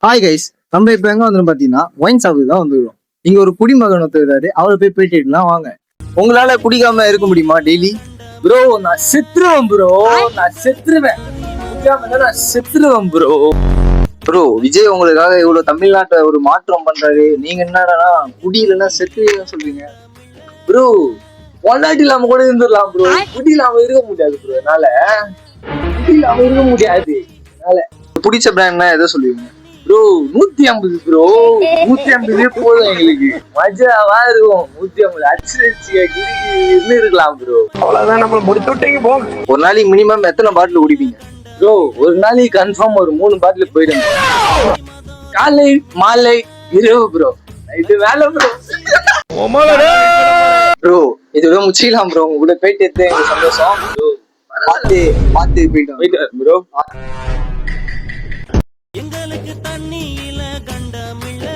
Hi guys, நம்ம இப்ப எங்க வந்து பாத்தீங்கன்னா ஒயின் ஷாப்புக்கு தான் வந்துருக்கோம். இங்க ஒரு குடிமகன் ஒருத்தர், அவரை போய் பேட்டிடலாம் வாங்க. உங்களால குடிக்காம இருக்க முடியுமா டெய்லி? ப்ரோ நான் செத்துருவேன் ப்ரோ, நான் செத்துருவேன், நான் செத்துருவேன் ப்ரோ. ப்ரோ விஜய் உங்களுக்காக இவ்வளவு தமிழ்நாட்டை ஒரு மாற்றம் பண்றாரு, நீங்க என்னடா குடி இல்லைன்னா செத்துருவீங்கன்னு சொல்றீங்க. ப்ரோ பொண்டாட்டி இல்லாம கூட இருந்துடலாம் ப்ரோ, குடி இல்லாம இருக்க முடியாது ப்ரோ. என்னால குடி இல்லாம இருக்க முடியாது. என்னால பிடிச்ச பிராண்ட்னா எதை சொல்லுவீங்க? ப்ரோ 150 ப்ரோ, 150 போதும் எங்களுக்கு, மஜாவா இருக்கும். 150 அடிச்சு இருக்கலாம் ப்ரோ. அவ்வளவுதான், நம்ம முடிச்சு விட்டீங்க போ. ஒரு நாளைக்கு மினிமம் எத்தனை பாட்டில் குடிப்பீங்க? ப்ரோ ஒரு நாளைக்கு கன்ஃபார்ம் ஒரு 3 பாட்டில் போயிடுங்க. காலை மாலை இரவு ப்ரோ, இது வேலை ப்ரோ. ப்ரோ இதோட முச்சிக்கலாம் ப்ரோ, உங்க கூட போயிட்டு எடுத்து எங்களுக்கு சந்தோஷம் ப்ரோ. பார்த்து பார்த்து போயிட்டு ப்ரோ. எங்களுக்கு தண்ணியில கண்டமில்ல